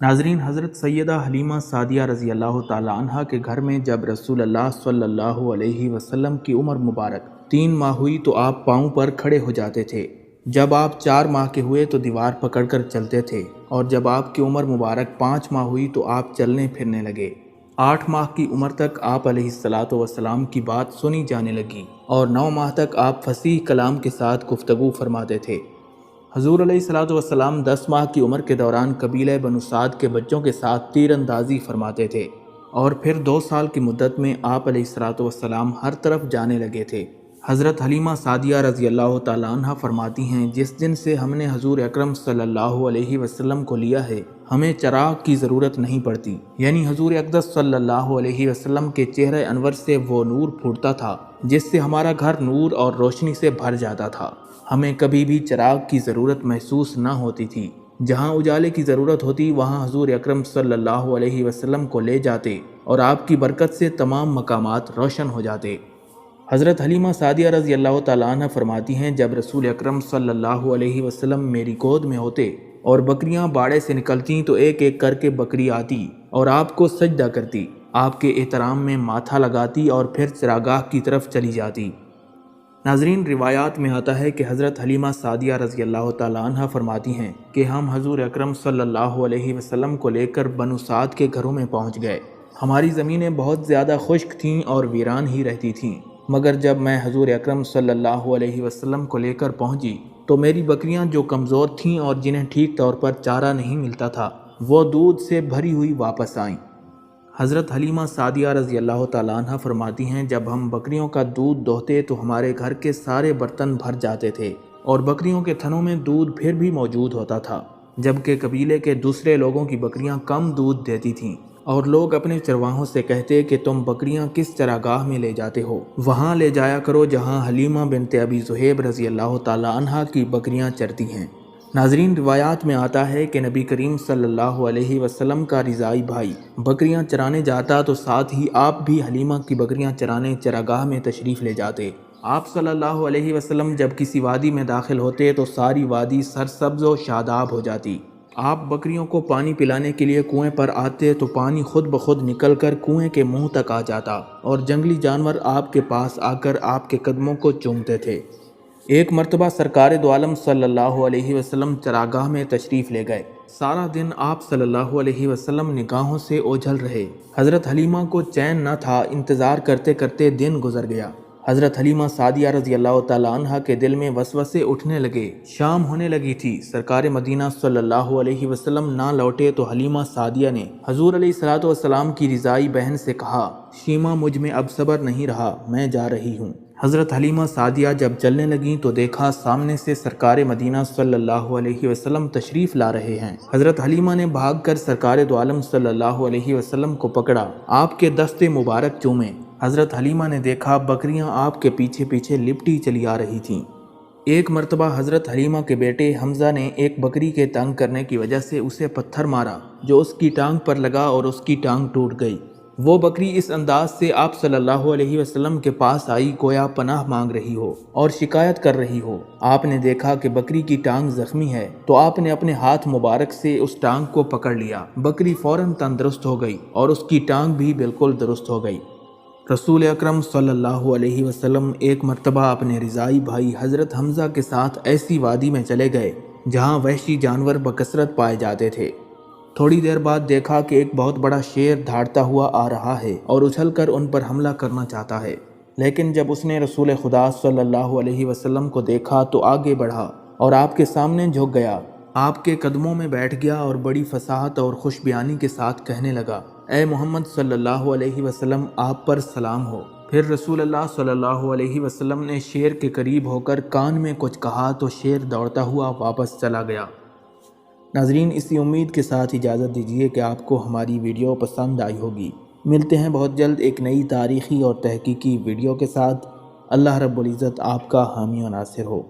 ناظرین، حضرت سیدہ حلیمہ سعدیہ رضی اللہ تعالیٰ عنہ کے گھر میں جب رسول اللہ صلی اللہ علیہ وسلم کی عمر مبارک 3 ماہ ہوئی تو آپ پاؤں پر کھڑے ہو جاتے تھے۔ جب آپ 4 ماہ کے ہوئے تو دیوار پکڑ کر چلتے تھے، اور جب آپ کی عمر مبارک 5 ماہ ہوئی تو آپ چلنے پھرنے لگے۔ 8 ماہ کی عمر تک آپ علیہ الصلاۃ والسلام کی بات سنی جانے لگی، اور 9 ماہ تک آپ فصیح کلام کے ساتھ گفتگو فرماتے تھے۔ حضور علیہ الصلاۃ والسلام 10 ماہ کی عمر کے دوران قبیلہ بنو سعد کے بچوں کے ساتھ تیر اندازی فرماتے تھے، اور پھر 2 سال کی مدت میں آپ علیہ الصلاۃ والسلام ہر طرف جانے لگے تھے۔ حضرت حلیمہ سعدیہ رضی اللہ تعالیٰ عنہ فرماتی ہیں، جس دن سے ہم نے حضور اکرم صلی اللہ علیہ وسلم کو لیا ہے، ہمیں چراغ کی ضرورت نہیں پڑتی، یعنی حضور اقدس صلی اللہ علیہ وسلم کے چہرہ انور سے وہ نور پھوٹتا تھا جس سے ہمارا گھر نور اور روشنی سے بھر جاتا تھا۔ ہمیں کبھی بھی چراغ کی ضرورت محسوس نہ ہوتی تھی۔ جہاں اجالے کی ضرورت ہوتی وہاں حضور اکرم صلی اللہ علیہ وسلم کو لے جاتے، اور آپ کی برکت سے تمام مقامات روشن ہو جاتے۔ حضرت حلیمہ سعدیہ رضی اللہ تعالیٰ عنہ فرماتی ہیں، جب رسول اکرم صلی اللہ علیہ وسلم میری گود میں ہوتے اور بکریاں باڑے سے نکلتیں تو ایک ایک کر کے بکری آتی اور آپ کو سجدہ کرتی، آپ کے احترام میں ماتھا لگاتی اور پھر چراگاہ کی طرف چلی جاتی۔ ناظرین، روایات میں آتا ہے کہ حضرت حلیمہ سعدیہ رضی اللہ تعالیٰ عنہ فرماتی ہیں کہ ہم حضور اکرم صلی اللہ علیہ وسلم کو لے کر بنو سعد کے گھروں میں پہنچ گئے۔ ہماری زمینیں بہت زیادہ خشک تھیں اور ویران ہی رہتی تھیں، مگر جب میں حضور اکرم صلی اللہ علیہ وسلم کو لے کر پہنچی تو میری بکریاں جو کمزور تھیں اور جنہیں ٹھیک طور پر چارہ نہیں ملتا تھا، وہ دودھ سے بھری ہوئی واپس آئیں۔ حضرت حلیمہ سعدیہ رضی اللہ تعالیٰ عنہ فرماتی ہیں، جب ہم بکریوں کا دودھ دوہتے تو ہمارے گھر کے سارے برتن بھر جاتے تھے، اور بکریوں کے تھنوں میں دودھ پھر بھی موجود ہوتا تھا، جبکہ قبیلے کے دوسرے لوگوں کی بکریاں کم دودھ دیتی تھیں، اور لوگ اپنے چرواہوں سے کہتے کہ تم بکریاں کس چراگاہ میں لے جاتے ہو، وہاں لے جایا کرو جہاں حلیمہ بنت ابی ذؤیب رضی اللہ تعالیٰ عنہ کی بکریاں چرتی ہیں۔ ناظرین، روایات میں آتا ہے کہ نبی کریم صلی اللہ علیہ وسلم کا رضائی بھائی بکریاں چرانے جاتا تو ساتھ ہی آپ بھی حلیمہ کی بکریاں چرانے چراگاہ میں تشریف لے جاتے۔ آپ صلی اللہ علیہ وسلم جب کسی وادی میں داخل ہوتے تو ساری وادی سرسبز و شاداب ہو جاتی۔ آپ بکریوں کو پانی پلانے کے لیے کنویں پر آتے تو پانی خود بخود نکل کر کنویں کے منہ تک آ جاتا، اور جنگلی جانور آپ کے پاس آ کر آپ کے قدموں کو چومتے تھے۔ ایک مرتبہ سرکار دو عالم صلی اللہ علیہ وسلم چراگاہ میں تشریف لے گئے۔ سارا دن آپ صلی اللہ علیہ وسلم نگاہوں سے اوجھل رہے۔ حضرت حلیمہ کو چین نہ تھا، انتظار کرتے کرتے دن گزر گیا۔ حضرت حلیمہ سعدیہ رضی اللہ تعالیٰ عنہ کے دل میں وسوسے اٹھنے لگے۔ شام ہونے لگی تھی، سرکار مدینہ صلی اللہ علیہ وسلم نہ لوٹے تو حلیمہ سعدیہ نے حضور علیہ الصلوۃ والسلام کی رضائی بہن سے کہا، شیمہ مجھ میں اب صبر نہیں رہا، میں جا رہی ہوں۔ حضرت حلیمہ سعدیہ جب چلنے لگیں تو دیکھا سامنے سے سرکار مدینہ صلی اللہ علیہ وسلم تشریف لا رہے ہیں۔ حضرت حلیمہ نے بھاگ کر سرکار دو عالم صلی اللہ علیہ وسلم کو پکڑا، آپ کے دستے مبارک چومے۔ حضرت حلیمہ نے دیکھا بکریاں آپ کے پیچھے پیچھے لپٹی چلی آ رہی تھیں۔ ایک مرتبہ حضرت حلیمہ کے بیٹے حمزہ نے ایک بکری کے تنگ کرنے کی وجہ سے اسے پتھر مارا، جو اس کی ٹانگ پر لگا اور اس کی ٹانگ ٹوٹ گئی۔ وہ بکری اس انداز سے آپ صلی اللہ علیہ وسلم کے پاس آئی گویا پناہ مانگ رہی ہو اور شکایت کر رہی ہو۔ آپ نے دیکھا کہ بکری کی ٹانگ زخمی ہے تو آپ نے اپنے ہاتھ مبارک سے اس ٹانگ کو پکڑ لیا۔ بکری فوراً تندرست ہو گئی اور اس کی ٹانگ بھی بالکل درست ہو گئی۔ رسول اکرم صلی اللہ علیہ وسلم ایک مرتبہ اپنے رضائی بھائی حضرت حمزہ کے ساتھ ایسی وادی میں چلے گئے جہاں وحشی جانور بکثرت پائے جاتے تھے۔ تھوڑی دیر بعد دیکھا کہ ایک بہت بڑا شیر دھاڑتا ہوا آ رہا ہے اور اچھل کر ان پر حملہ کرنا چاہتا ہے، لیکن جب اس نے رسول خدا صلی اللہ علیہ وسلم کو دیکھا تو آگے بڑھا اور آپ کے سامنے جھک گیا، آپ کے قدموں میں بیٹھ گیا اور بڑی فصاحت اور خوش بیانی کے ساتھ کہنے لگا، اے محمد صلی اللہ علیہ وسلم، آپ پر سلام ہو۔ پھر رسول اللہ صلی اللہ علیہ وسلم نے شیر کے قریب ہو کر کان میں کچھ کہا تو شیر دوڑتا ہوا واپس چلا گیا۔ ناظرین، اسی امید کے ساتھ اجازت دیجیے کہ آپ کو ہماری ویڈیو پسند آئی ہوگی۔ ملتے ہیں بہت جلد ایک نئی تاریخی اور تحقیقی ویڈیو کے ساتھ۔ اللہ رب العزت آپ کا حامی و ناصر ہو۔